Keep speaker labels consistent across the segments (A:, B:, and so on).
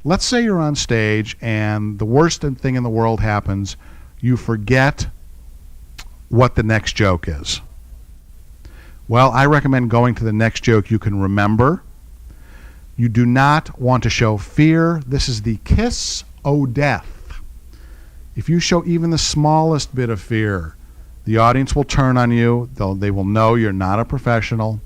A: Let's say you're on stage and the worst thing in the world happens. You forget what the next joke is. Well, I recommend going to the next joke you can remember. You do not want to show fear. This is the kiss o' death. If you show even the smallest bit of fear, the audience will turn on you. They will know you're not a professional.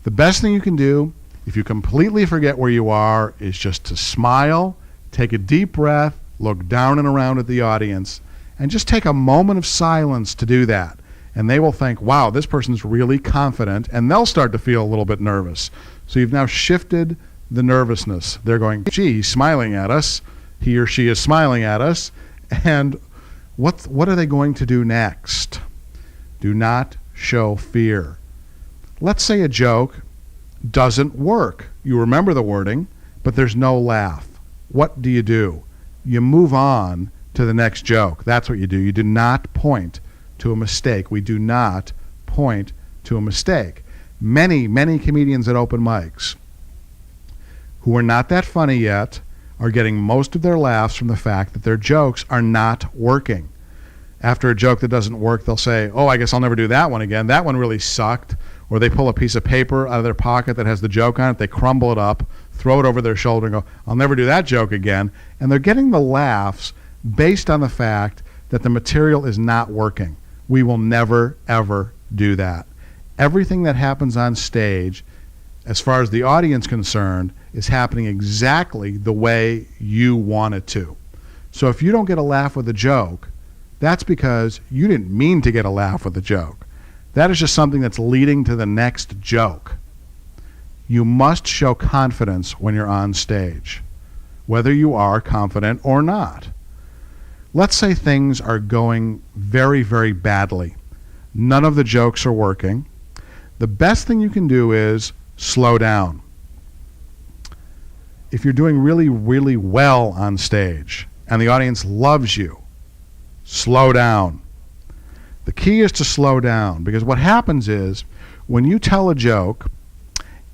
A: The best thing you can do, if you completely forget where you are, is just to smile, take a deep breath, look down and around at the audience, and just take a moment of silence to do that. And they will think, wow, this person's really confident, and they'll start to feel a little bit nervous. So you've now shifted the nervousness. They're going, gee, he's smiling at us. He or she is smiling at us. And what are they going to do next? Do not show fear. Let's say a joke doesn't work. You remember the wording, but there's no laugh. What do? You move on to the next joke. That's what you do. You do not point to a mistake. We do not point to a mistake. Many comedians at open mics who are not that funny yet are getting most of their laughs from the fact that their jokes are not working. After a joke that doesn't work, they'll say, oh, I guess I'll never do that one again. That one really sucked. Or they pull a piece of paper out of their pocket that has the joke on it, they crumble it up, throw it over their shoulder and go, I'll never do that joke again. And they're getting the laughs based on the fact that the material is not working. We will never, ever do that. Everything that happens on stage, as far as the audience concerned, is happening exactly the way you want it to. So if you don't get a laugh with a joke, that's because you didn't mean to get a laugh with a joke. That is just something that's leading to the next joke. You must show confidence when you're on stage, whether you are confident or not. Let's say things are going very, very badly. None of the jokes are working. The best thing you can do is slow down. If you're doing really, really well on stage and the audience loves you, slow down. The key is to slow down, because what happens is when you tell a joke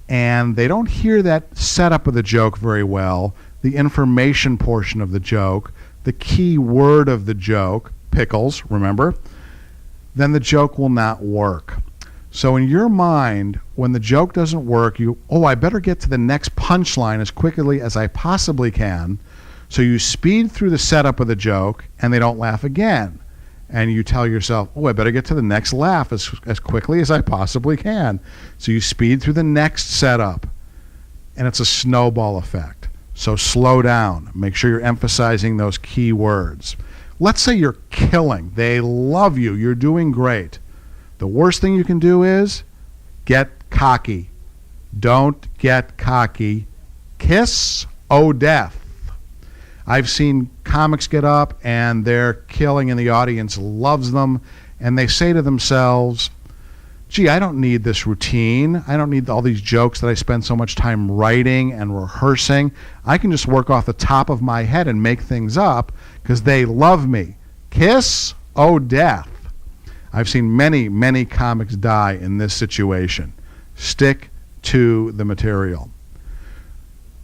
A: and they don't hear that setup of the joke very well, the information portion of the joke, the key word of the joke, pickles, remember, then the joke will not work. So in your mind, when the joke doesn't work, I better get to the next punchline as quickly as I possibly can. So you speed through the setup of the joke and they don't laugh again. And you tell yourself, I better get to the next laugh as quickly as I possibly can. So you speed through the next setup, and it's a snowball effect. So slow down. Make sure you're emphasizing those key words. Let's say you're killing. They love you. You're doing great. The worst thing you can do is get cocky. Don't get cocky. Kiss o' death. I've seen comics get up and they're killing and the audience loves them, and they say to themselves, gee, I don't need this routine. I don't need all these jokes that I spend so much time writing and rehearsing. I can just work off the top of my head and make things up because they love me. Kiss o' death. I've seen many comics die in this situation. Stick to the material.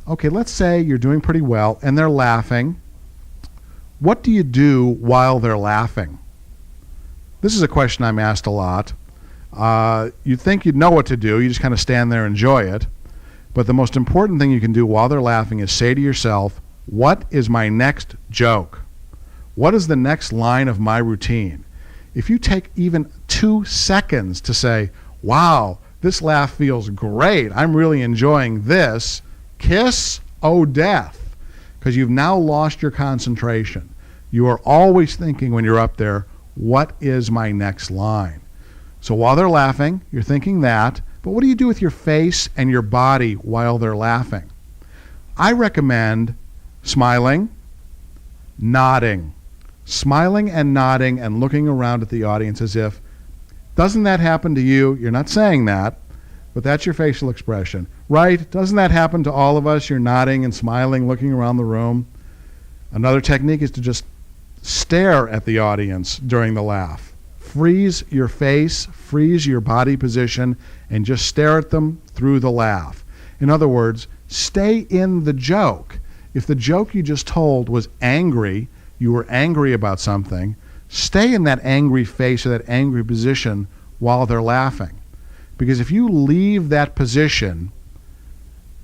A: Okay, let's say you're doing pretty well and they're laughing. What do you do while they're laughing? This is a question I'm asked a lot. You'd think you'd know what to do. You just kind of stand there and enjoy it. But the most important thing you can do while they're laughing is say to yourself, what is my next joke? What is the next line of my routine? If you take even 2 seconds to say, wow, this laugh feels great, I'm really enjoying this, kiss o' death, because you've now lost your concentration. You are always thinking when you're up there, what is my next line? So while they're laughing, you're thinking that, but what do you do with your face and your body while they're laughing? I recommend smiling, nodding. Smiling and nodding and looking around at the audience as if, doesn't that happen to you? You're not saying that, but that's your facial expression. Right? Doesn't that happen to all of us? You're nodding and smiling, looking around the room. Another technique is to just stare at the audience during the laugh. Freeze your face, freeze your body position, and just stare at them through the laugh. In other words, stay in the joke. If the joke you just told was angry, you were angry about something, stay in that angry face or that angry position while they're laughing. Because if you leave that position,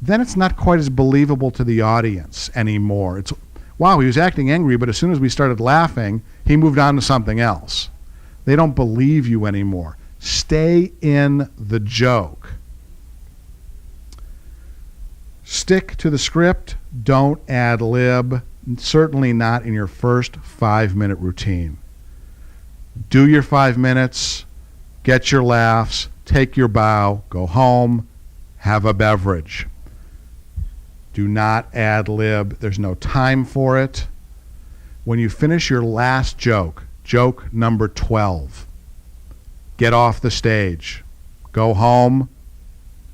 A: then it's not quite as believable to the audience anymore. It's, wow, he was acting angry, but as soon as we started laughing, he moved on to something else. They don't believe you anymore. Stay in the joke. Stick to the script. Don't ad lib. Certainly not in your first 5-minute routine. Do your 5 minutes, get your laughs, take your bow, go home, have a beverage. Do not ad lib. There's no time for it. When you finish your last joke, joke number 12, get off the stage. Go home.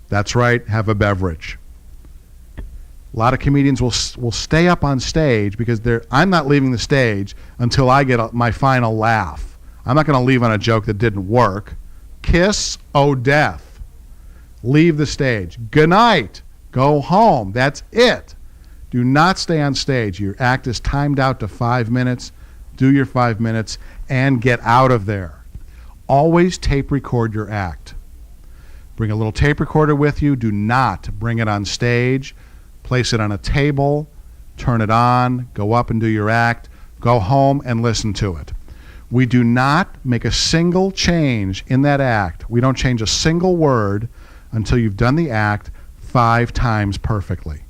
A: That's right, have a beverage. A lot of comedians will stay up on stage because I'm not leaving the stage until I get my final laugh. I'm not going to leave on a joke that didn't work. Kiss, oh death. Leave the stage. Good night. Go home. That's it. Do not stay on stage. Your act is timed out to 5 minutes. Do your 5 minutes and get out of there. Always tape record your act. Bring a little tape recorder with you. Do not bring it on stage. Place it on a table. Turn it on. Go up and do your act. Go home and listen to it. We do not make a single change in that act. We don't change a single word until you've done the act 5 times perfectly.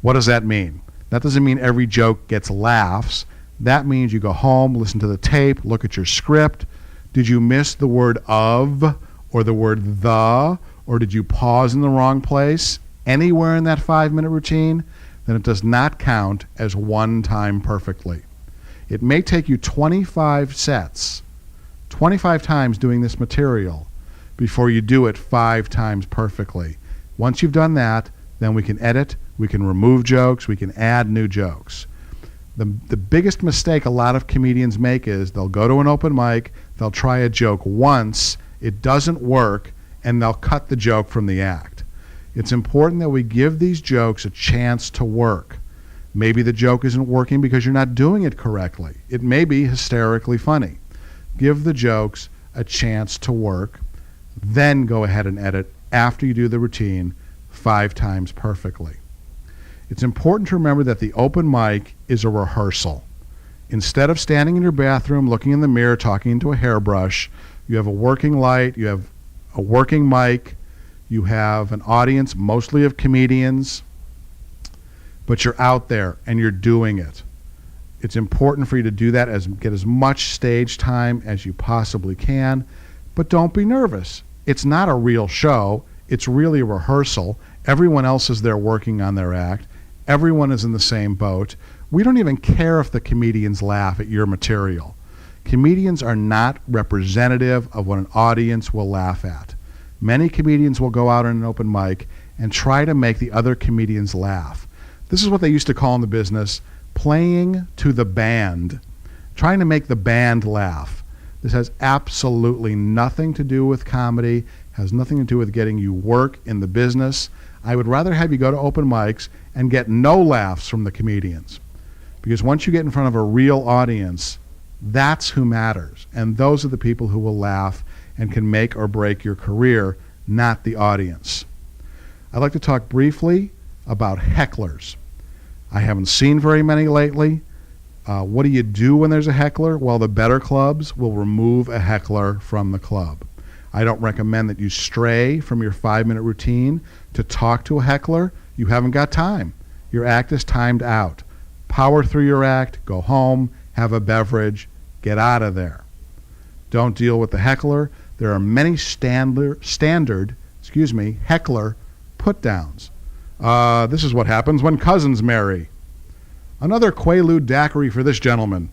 A: What does that mean? That doesn't mean every joke gets laughs. That means you go home, listen to the tape, look at your script. Did you miss the word of or the word the, or did you pause in the wrong place anywhere in that 5-minute routine? Then it does not count as one time perfectly. It may take you 25 sets, 25 times doing this material before you do it 5 times perfectly. Once you've done that, then we can edit, we can remove jokes, we can add new jokes. The biggest mistake a lot of comedians make is they'll go to an open mic, they'll try a joke once, it doesn't work, and they'll cut the joke from the act. It's important that we give these jokes a chance to work. Maybe the joke isn't working because you're not doing it correctly. It may be hysterically funny. Give the jokes a chance to work, then go ahead and edit after you do the routine 5 times perfectly. It's important to remember that the open mic is a rehearsal. Instead of standing in your bathroom, looking in the mirror, talking into a hairbrush, you have a working light, you have a working mic, you have an audience mostly of comedians, but you're out there and you're doing it. It's important for you to do that, get as much stage time as you possibly can, but don't be nervous. It's not a real show. It's really a rehearsal. Everyone else is there working on their act. Everyone is in the same boat. We don't even care if the comedians laugh at your material. Comedians are not representative of what an audience will laugh at. Many comedians will go out on an open mic and try to make the other comedians laugh. This is what they used to call in the business playing to the band, trying to make the band laugh. This has absolutely nothing to do with comedy, has nothing to do with getting you work in the business. I would rather have you go to open mics and get no laughs from the comedians. Because once you get in front of a real audience, that's who matters. And those are the people who will laugh and can make or break your career, not the audience. I'd like to talk briefly about hecklers. I haven't seen very many lately. What do you do when there's a heckler? Well, the better clubs will remove a heckler from the club. I don't recommend that you stray from your 5-minute routine to talk to a heckler. You haven't got time. Your act is timed out. Power through your act, go home, have a beverage, get out of there. Don't deal with the heckler. There are many standard heckler put-downs. This is what happens when cousins marry. Another Quaalude daiquiri for this gentleman.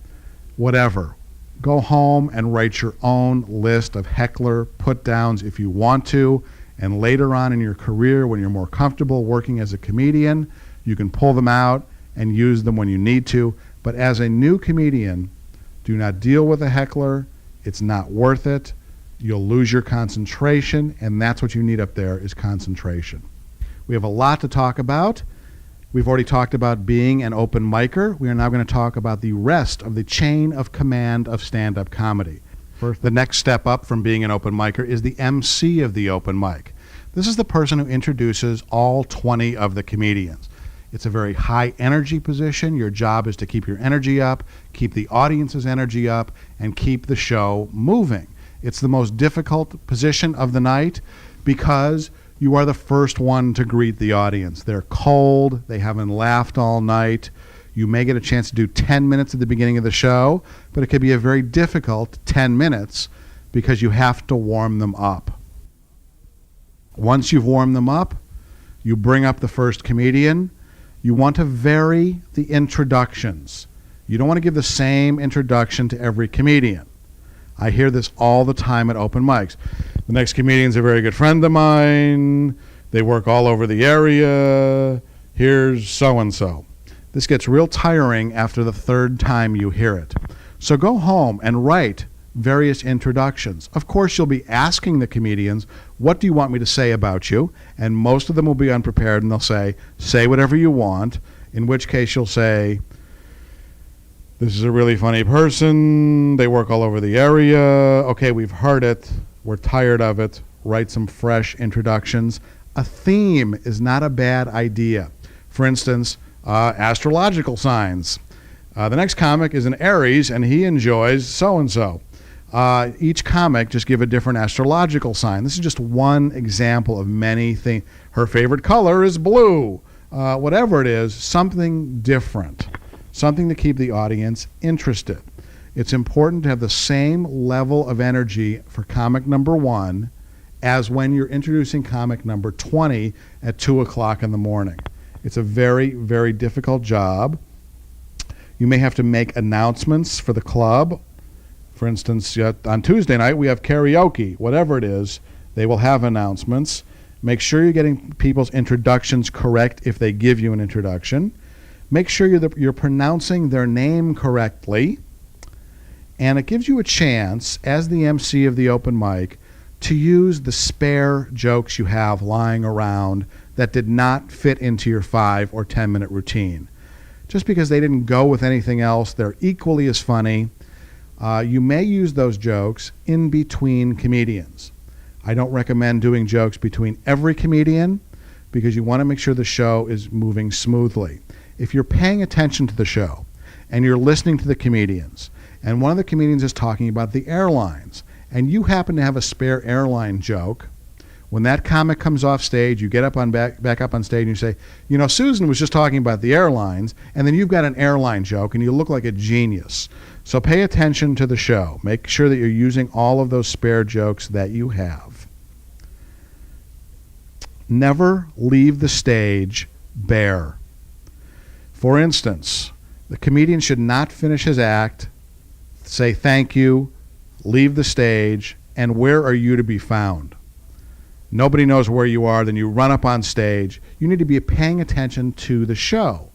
A: Whatever. Go home and write your own list of heckler put-downs if you want to, and later on in your career when you're more comfortable working as a comedian, you can pull them out and use them when you need to. But as a new comedian, do not deal with a heckler. It's not worth it. You'll lose your concentration, and that's what you need up there is concentration. We have a lot to talk about, We've already talked about being an open micer. We are now going to talk about the rest of the chain of command of stand-up comedy. First, the next step up from being an open micer is the MC of the open mic. This is the person who introduces all 20 of the comedians. It's a very high energy position. Your job is to keep your energy up, keep the audience's energy up, and keep the show moving. It's the most difficult position of the night because you are the first one to greet the audience. They're cold, they haven't laughed all night. You may get a chance to do 10 minutes at the beginning of the show, but it could be a very difficult 10 minutes because you have to warm them up. Once you've warmed them up, you bring up the first comedian. You want to vary the introductions. You don't want to give the same introduction to every comedian. I hear this all the time at open mics. The next comedian's a very good friend of mine. They work all over the area. Here's so-and-so. This gets real tiring after the third time you hear it. So go home and write various introductions. Of course, you'll be asking the comedians, what do you want me to say about you? And most of them will be unprepared, and they'll say whatever you want, in which case you'll say, this is a really funny person. They work all over the area. Okay, we've heard it. We're tired of it. Write some fresh introductions. A theme is not a bad idea. For instance, astrological signs. The next comic is an Aries, and he enjoys so-and-so. Each comic just give a different astrological sign. This is just one example of many things. Her favorite color is blue. Whatever it is, something different. Something to keep the audience interested. It's important to have the same level of energy for comic number 1 as when you're introducing comic number 20 at 2 o'clock in the morning. It's a very, very difficult job. You may have to make announcements for the club. For instance, on Tuesday night we have karaoke. Whatever it is, they will have announcements. Make sure you're getting people's introductions correct if they give you an introduction. Make sure you're pronouncing their name correctly. And it gives you a chance, as the MC of the open mic, to use the spare jokes you have lying around that did not fit into your 5 or 10 minute routine. Just because they didn't go with anything else, they're equally as funny. You may use those jokes in between comedians. I don't recommend doing jokes between every comedian because you want to make sure the show is moving smoothly. If you're paying attention to the show and you're listening to the comedians, and one of the comedians is talking about the airlines, and you happen to have a spare airline joke, when that comic comes off stage, you get up on back up on stage and you say, you know, Susan was just talking about the airlines, and then you've got an airline joke, and you look like a genius. So pay attention to the show. Make sure that you're using all of those spare jokes that you have. Never leave the stage bare. For instance, the comedian should not finish his act, say thank you, leave the stage, and where are you to be found? Nobody knows where you are, then you run up on stage. You need to be paying attention to the show.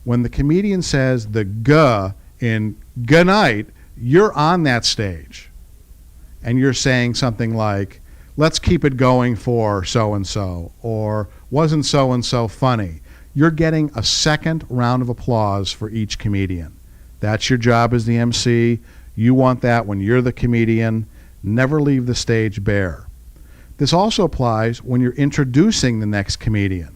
A: When the comedian says the "g" in "good night," you're on that stage. And you're saying something like, let's keep it going for so-and-so, or wasn't so-and-so funny? You're getting a second round of applause for each comedian. That's your job as the MC. You want that when you're the comedian. Never leave the stage bare. This also applies when you're introducing the next comedian.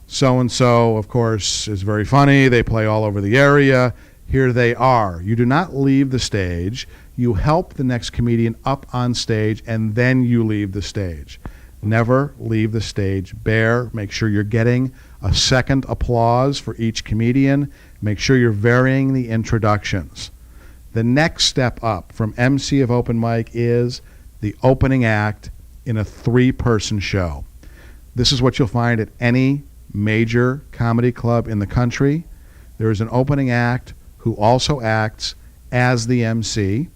A: So-and-so, of course, is very funny. They play all over the area. Here they are. You do not leave the stage. You help the next comedian up on stage, and then you leave the stage. Never leave the stage bare. Make sure you're getting a second applause for each comedian. Make sure you're varying the introductions. The next step up from MC of open mic is the opening act in a 3-person show. This is what you'll find at any major comedy club in the country. There is an opening act who also acts as the MC.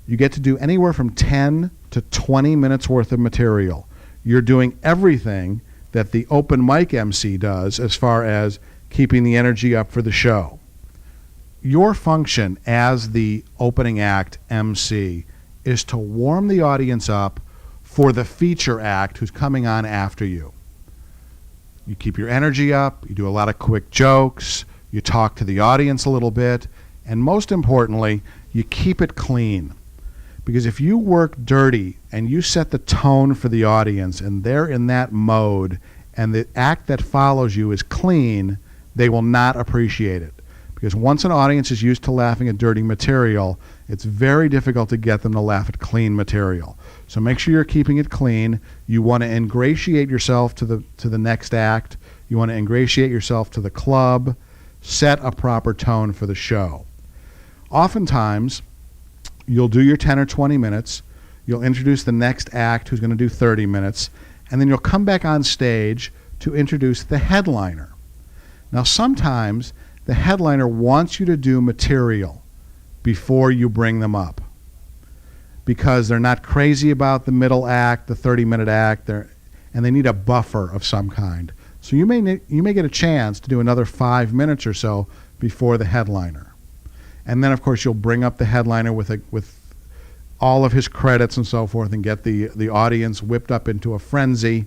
A: You get to do anywhere from 10 to 20 minutes worth of material. You're doing everything that the open mic MC does as far as keeping the energy up for the show. Your function as the opening act MC is to warm the audience up for the feature act who's coming on after you. You keep your energy up, you do a lot of quick jokes, you talk to the audience a little bit, and most importantly, you keep it clean. Because if you work dirty and you set the tone for the audience and they're in that mode and the act that follows you is clean, they will not appreciate it. Because once an audience is used to laughing at dirty material, it's very difficult to get them to laugh at clean material. So make sure you're keeping it clean. You want to ingratiate yourself to the next act. You want to ingratiate yourself to the club. Set a proper tone for the show. Oftentimes, you'll do your 10 or 20 minutes. You'll introduce the next act who's going to do 30 minutes. And then you'll come back on stage to introduce the headliner. Now, sometimes the headliner wants you to do material before you bring them up because they're not crazy about the middle act, the 30-minute act, and they need a buffer of some kind. So you may get a chance to do another 5 minutes or so before the headliner. And then, of course, you'll bring up the headliner with all of his credits and so forth and get the audience whipped up into a frenzy.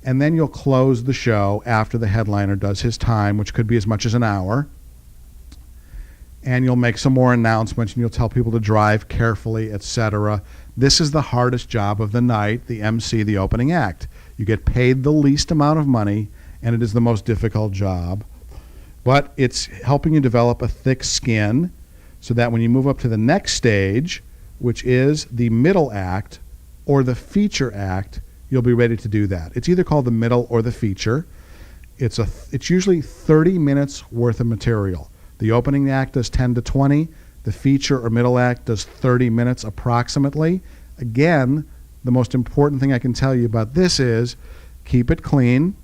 A: And then you'll close the show after the headliner does his time, which could be as much as an hour. And you'll make some more announcements, and you'll tell people to drive carefully, etc. This is the hardest job of the night, the MC, the opening act. You get paid the least amount of money, and it is the most difficult job. But it's helping you develop a thick skin so that when you move up to the next stage, which is the middle act or the feature act, you'll be ready to do that. It's either called the middle or the feature. It's usually 30 minutes worth of material. The opening act does 10 to 20. The feature or middle act does 30 minutes approximately. Again, the most important thing I can tell you about this is keep it clean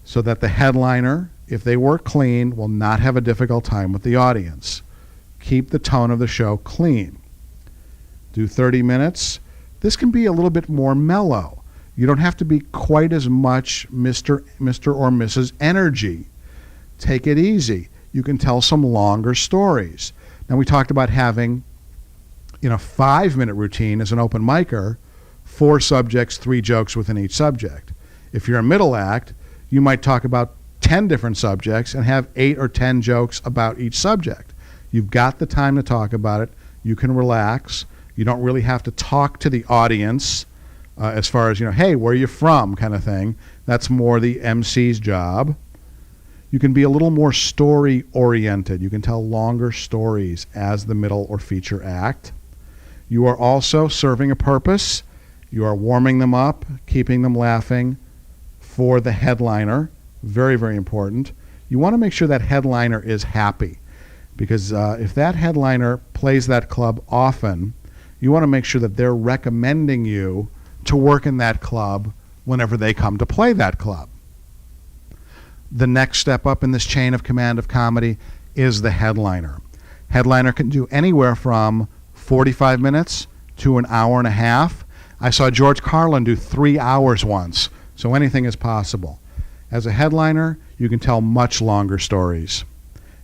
A: so that the headliner, if they work clean, will not have a difficult time with the audience. Keep the tone of the show clean. Do 30 minutes. This can be a little bit more mellow. You don't have to be quite as much Mr. or Mrs. Energy. Take it easy. You can tell some longer stories. Now, we talked about having, 5-minute routine as an open micer, 4 subjects, 3 jokes within each subject. If you're a middle act, you might talk about 10 different subjects and have 8 or 10 jokes about each subject. You've got the time to talk about it. You can relax. You don't really have to talk to the audience as far as, hey, where are you from kind of thing. That's more the MC's job. You can be a little more story-oriented. You can tell longer stories as the middle or feature act. You are also serving a purpose. You are warming them up, keeping them laughing for the headliner. Very, very important. You want to make sure that headliner is happy because if that headliner plays that club often, you want to make sure that they're recommending you to work in that club whenever they come to play that club. The next step up in this chain of command of comedy is the headliner. Headliner can do anywhere from 45 minutes to an hour and a half. I saw George Carlin do 3 hours once, so anything is possible. As a headliner, you can tell much longer stories.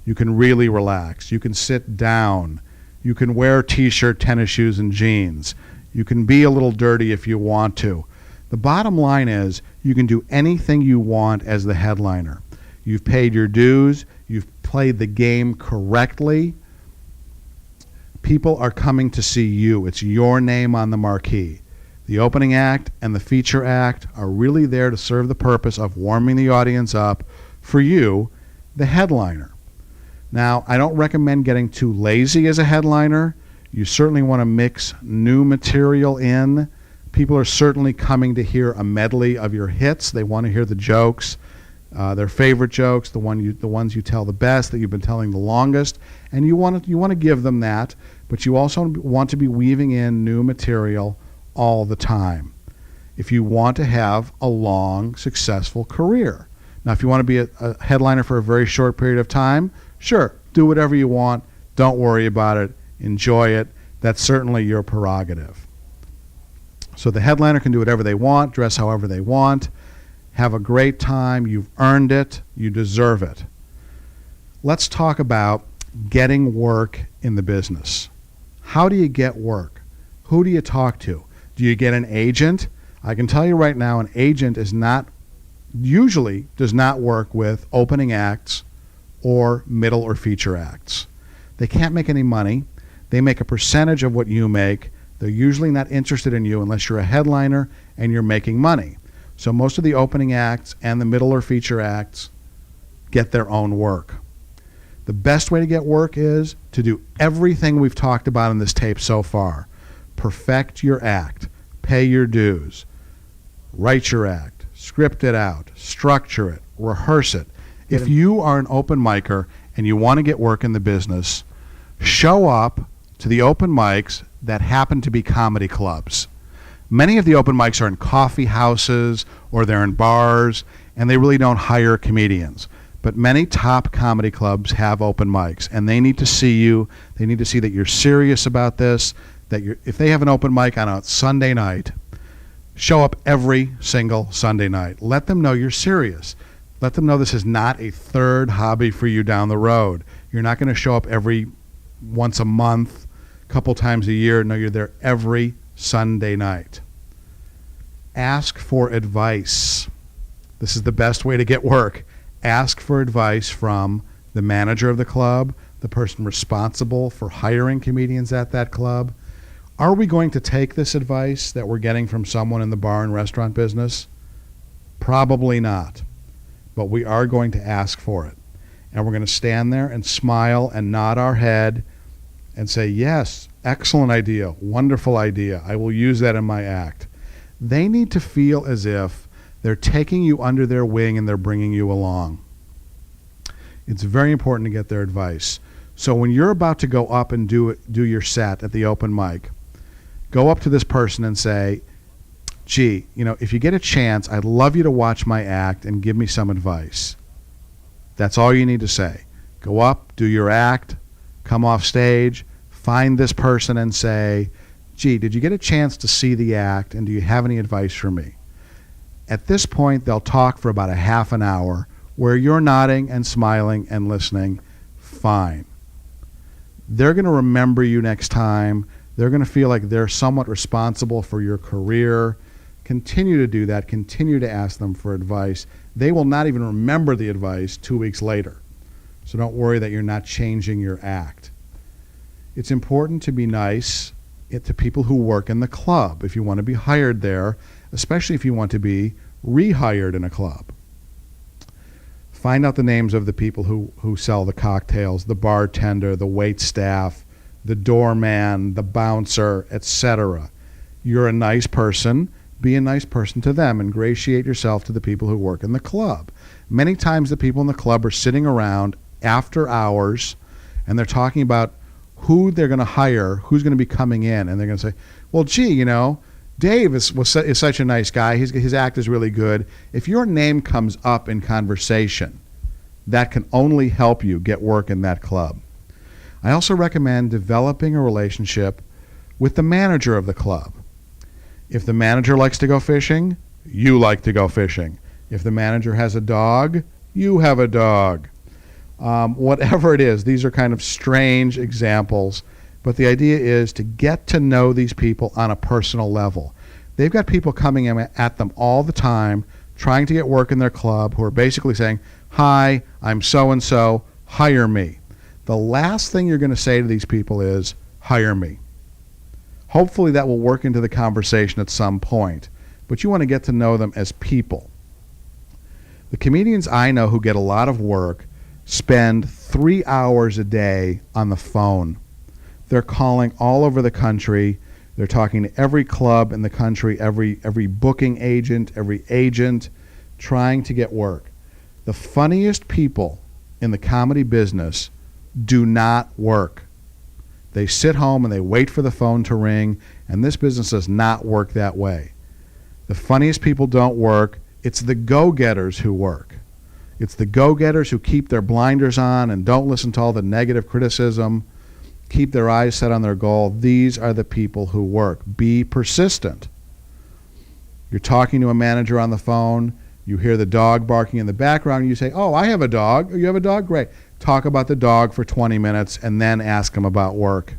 A: You can really relax. You can sit down. You can wear t-shirt, tennis shoes, and jeans. You can be a little dirty if you want to. The bottom line is you can do anything you want as the headliner. You've paid your dues. You've played the game correctly. People are coming to see you. It's your name on the marquee. The opening act and the feature act are really there to serve the purpose of warming the audience up for you, the headliner. Now, I don't recommend getting too lazy as a headliner. You certainly want to mix new material in. People are certainly coming to hear a medley of your hits. They want to hear the jokes, their favorite jokes, the ones you tell the best, that you've been telling the longest, and you want to give them that, but you also want to be weaving in new material all the time if you want to have a long, successful career. Now, if you want to be a headliner for a very short period of time, sure, do whatever you want. Don't worry about it. Enjoy it. That's certainly your prerogative. So the headliner can do whatever they want, dress however they want, have a great time. You've earned it. You deserve it. Let's talk about getting work in the business. How do you get work? Who do you talk to? Do you get an agent? I can tell you right now, an agent is not usually does not work with opening acts or middle or feature acts. They can't make any money. They make a percentage of what you make. They're usually not interested in you unless you're a headliner and you're making money. So most of the opening acts and the middle or feature acts get their own work. The best way to get work is to do everything we've talked about in this tape so far. Perfect your act, pay your dues, write your act, script it out, structure it, rehearse it. If you are an open micer and you want to get work in the business, show up to the open mics that happen to be comedy clubs. Many of the open mics are in coffee houses or they're in bars, and they really don't hire comedians. But many top comedy clubs have open mics, and they need to see you. They need to see that you're serious about this, that if they have an open mic on a Sunday night, show up every single Sunday night. Let them know you're serious. Let them know this is not a third hobby for you down the road. You're not going to show up once a month, a couple times a year. No, you're there every Sunday night. Ask for advice. This is the best way to get work. Ask for advice from the manager of the club, the person responsible for hiring comedians at that club. Are we going to take this advice that we're getting from someone in the bar and restaurant business? Probably not. But we are going to ask for it. And we're going to stand there and smile and nod our head and say, yes, excellent idea, wonderful idea. I will use that in my act. They need to feel as if they're taking you under their wing and they're bringing you along. It's very important to get their advice. So when you're about to go up and do your set at the open mic, go up to this person and say, gee, if you get a chance, I'd love you to watch my act and give me some advice. That's all you need to say. Go up, do your act, come off stage, find this person and say, gee, did you get a chance to see the act, and do you have any advice for me? At this point, they'll talk for about a half an hour where you're nodding and smiling and listening. Fine. They're going to remember you next time. They're going to feel like they're somewhat responsible for your career. Continue to do that. Continue to ask them for advice. They will not even remember the advice 2 weeks later. So don't worry that you're not changing your act. It's important to be nice to people who work in the club if you want to be hired there, especially if you want to be rehired in a club. Find out the names of the people who sell the cocktails, the bartender, the wait staff, the doorman, the bouncer, etc. You're a nice person. Be a nice person to them. Ingratiate yourself to the people who work in the club. Many times the people in the club are sitting around after hours and they're talking about who they're going to hire, who's going to be coming in, and they're going to say, well, gee, Dave is such a nice guy. His act is really good. If your name comes up in conversation, that can only help you get work in that club. I also recommend developing a relationship with the manager of the club. If the manager likes to go fishing, you like to go fishing. If the manager has a dog, you have a dog. Whatever it is, these are kind of strange examples, but the idea is to get to know these people on a personal level. They've got people coming in at them all the time, trying to get work in their club, who are basically saying, hi, I'm so-and-so, hire me. The last thing you're going to say to these people is, hire me. Hopefully that will work into the conversation at some point, but you want to get to know them as people. The comedians I know who get a lot of work spend 3 hours a day on the phone. They're calling all over the country. They're talking to every club in the country, every booking agent, every agent, trying to get work. The funniest people in the comedy business do not work. They sit home and they wait for the phone to ring, and this business does not work that way. The funniest people don't work. It's the go-getters who work. It's the go-getters who keep their blinders on and don't listen to all the negative criticism, keep their eyes set on their goal. These are the people who work. Be persistent. You're talking to a manager on the phone. You hear the dog barking in the background, and you say, oh, I have a dog. Oh, you have a dog? Great. Talk about the dog for 20 minutes and then ask them about work.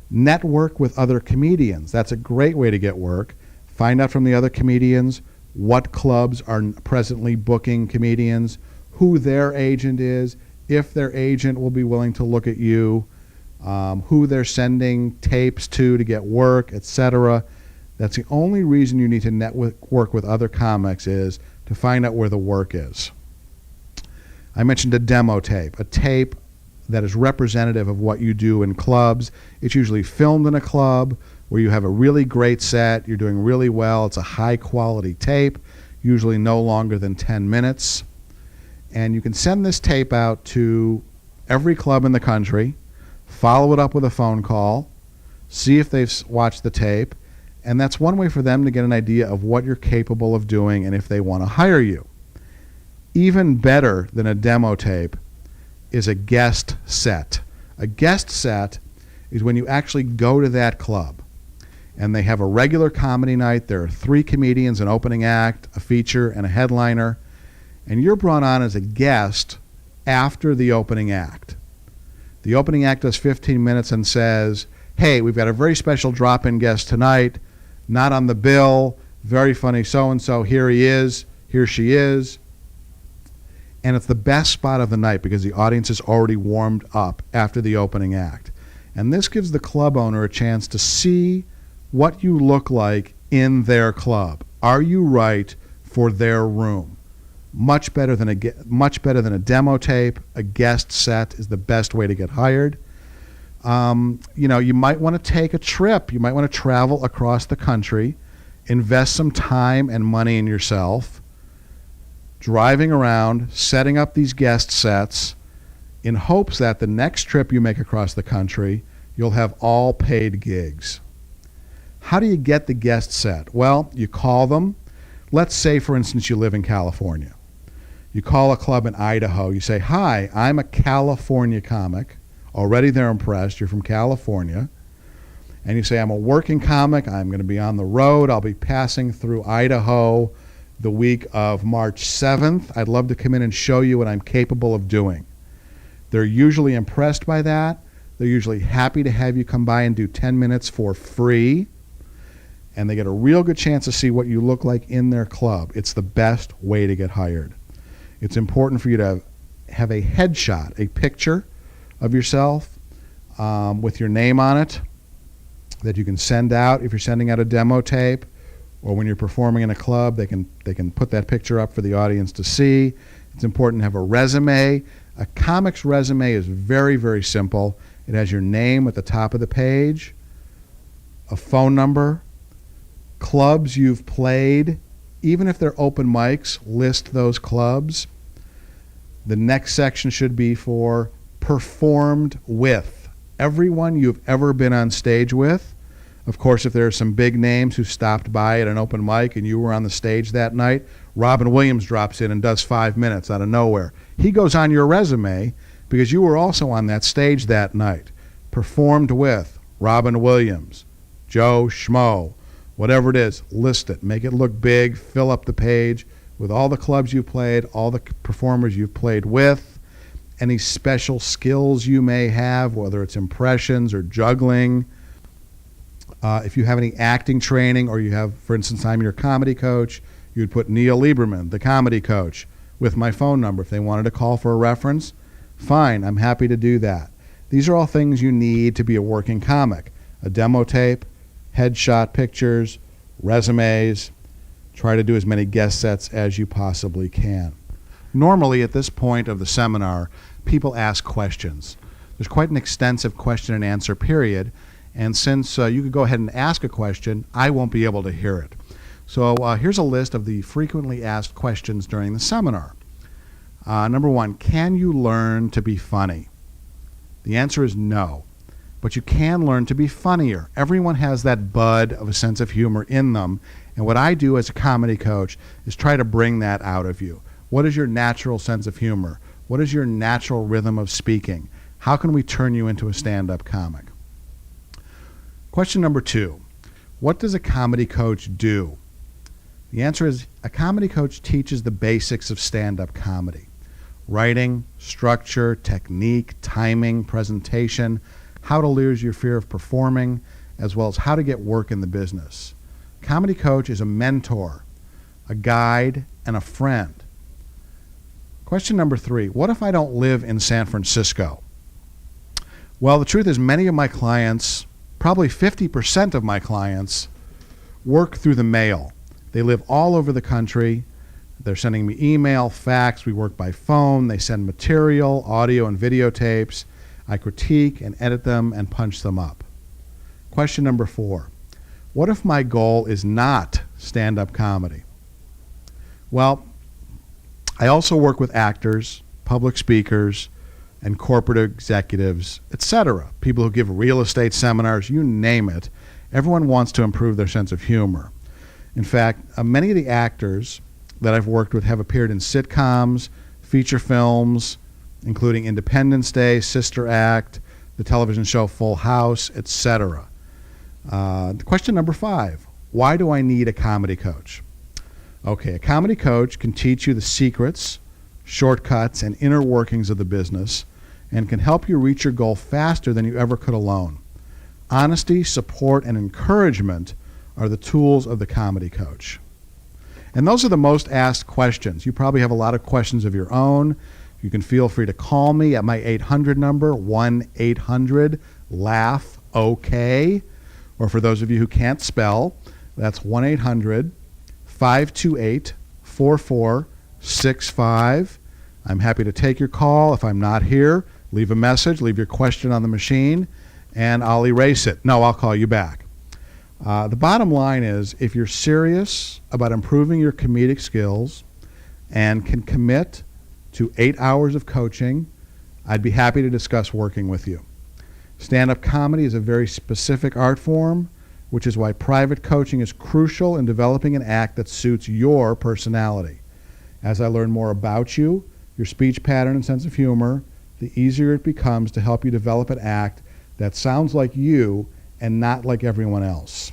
A: Network with other comedians. That's a great way to get work. Find out from the other comedians what clubs are presently booking comedians, who their agent is, if their agent will be willing to look at you, who they're sending tapes to get work, etc. That's the only reason you need to network with other comics, is to find out where the work is. I mentioned a demo tape, a tape that is representative of what you do in clubs. It's usually filmed in a club where you have a really great set, you're doing really well, it's a high quality tape, usually no longer than 10 minutes. And you can send this tape out to every club in the country, follow it up with a phone call, see if they've watched the tape, and that's one way for them to get an idea of what you're capable of doing and if they want to hire you. Even better than a demo tape is a guest set. A guest set is when you actually go to that club and they have a regular comedy night. There are 3 comedians, an opening act, a feature, and a headliner, and you're brought on as a guest after the opening act. The opening act does 15 minutes and says, hey, we've got a very special drop-in guest tonight, not on the bill, very funny so-and-so, here he is, here she is. And it's the best spot of the night because the audience is already warmed up after the opening act. And this gives the club owner a chance to see what you look like in their club. Are you right for their room? Much better than a demo tape. A guest set is the best way to get hired. You might want to take a trip. You might want to travel across the country, invest some time and money in yourself, driving around, setting up these guest sets in hopes that the next trip you make across the country, you'll have all paid gigs. How do you get the guest set? Well, you call them. Let's say, for instance, you live in California. You call a club in Idaho. You say, hi, I'm a California comic. Already they're impressed. You're from California. And you say, I'm a working comic. I'm going to be on the road. I'll be passing through Idaho the week of March 7th. I'd love to come in and show you what I'm capable of doing. They're usually impressed by that. They're usually happy to have you come by and do 10 minutes for free. And they get a real good chance to see what you look like in their club. It's the best way to get hired. It's important for you to have a headshot, a picture of yourself with your name on it that you can send out if you're sending out a demo tape, or when you're performing in a club, they can put that picture up for the audience to see. It's important to have a resume. A comic's resume is very, very simple. It has your name at the top of the page, a phone number, clubs you've played. Even if they're open mics, list those clubs. The next section should be for performed with. Everyone you've ever been on stage with. Of course, if there are some big names who stopped by at an open mic and you were on the stage that night, Robin Williams drops in and does 5 minutes out of nowhere. He goes on your resume because you were also on that stage that night. Performed with Robin Williams, Joe Schmo, whatever it is, list it. Make it look big. Fill up the page with all the clubs you played, all the performers you've played with, any special skills you may have, whether it's impressions or juggling. If you have any acting training, or you have, for instance, I'm your comedy coach, you'd put Neil Lieberman, the comedy coach, with my phone number. If they wanted to call for a reference, fine, I'm happy to do that. These are all things you need to be a working comic. A demo tape, headshot pictures, resumes. Try to do as many guest sets as you possibly can. Normally, at this point of the seminar, people ask questions. There's quite an extensive question and answer period, and since you could go ahead and ask a question, I won't be able to hear it. So here's a list of the frequently asked questions during the seminar. Number 1, can you learn to be funny? The answer is no. But you can learn to be funnier. Everyone has that bud of a sense of humor in them. And what I do as a comedy coach is try to bring that out of you. What is your natural sense of humor? What is your natural rhythm of speaking? How can we turn you into a stand-up comic? Question number 2, what does a comedy coach do? The answer is a comedy coach teaches the basics of stand-up comedy. Writing, structure, technique, timing, presentation, how to lose your fear of performing, as well as how to get work in the business. Comedy coach is a mentor. a guide, and a friend. Question number 3, what if I don't live in San Francisco? Well, the truth is many of my clients, probably 50% of my clients, work through the mail. They live all over the country. They're sending me email, fax, we work by phone, they send material, audio and videotapes. I critique and edit them and punch them up. Question number 4, what if my goal is not stand-up comedy? Well, I also work with actors, public speakers, and corporate executives, etc. People who give real estate seminars, you name it. Everyone wants to improve their sense of humor. In fact, many of the actors that I've worked with have appeared in sitcoms, feature films, including Independence Day, Sister Act, the television show Full House, etc. Question number 5, why do I need a comedy coach? Okay, a comedy coach can teach you the secrets, shortcuts, and inner workings of the business and can help you reach your goal faster than you ever could alone. Honesty, support, and encouragement are the tools of the comedy coach. And those are the most asked questions. You probably have a lot of questions of your own. You can feel free to call me at my 800 number, 1-800-LAUGH-OK. Or for those of you who can't spell, that's 1-800-528-4465. I'm happy to take your call. If I'm not here, leave a message, leave your question on the machine, and I'll erase it. No, I'll call you back. The bottom line is, if you're serious about improving your comedic skills and can commit to 8 hours of coaching, I'd be happy to discuss working with you. Stand-up comedy is a very specific art form, which is why private coaching is crucial in developing an act that suits your personality. As I learn more about you, your speech pattern and sense of humor, the easier it becomes to help you develop an act that sounds like you and not like everyone else.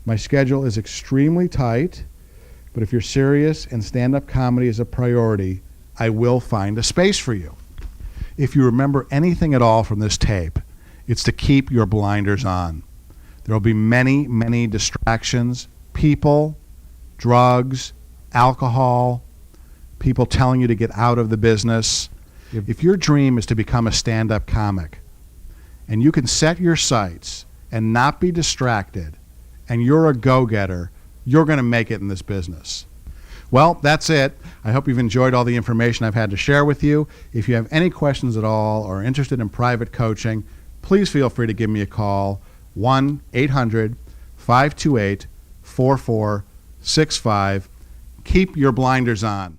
A: My schedule is extremely tight, but if you're serious and stand-up comedy is a priority, I will find a space for you. If you remember anything at all from this tape, it's to keep your blinders on. There will be many, many distractions, people, drugs, alcohol, people telling you to get out of the business. If your dream is to become a stand-up comic, and you can set your sights and not be distracted, and you're a go-getter, you're going to make it in this business. Well, that's it. I hope you've enjoyed all the information I've had to share with you. If you have any questions at all or are interested in private coaching, please feel free to give me a call, 1-800-528-4465. Keep your blinders on.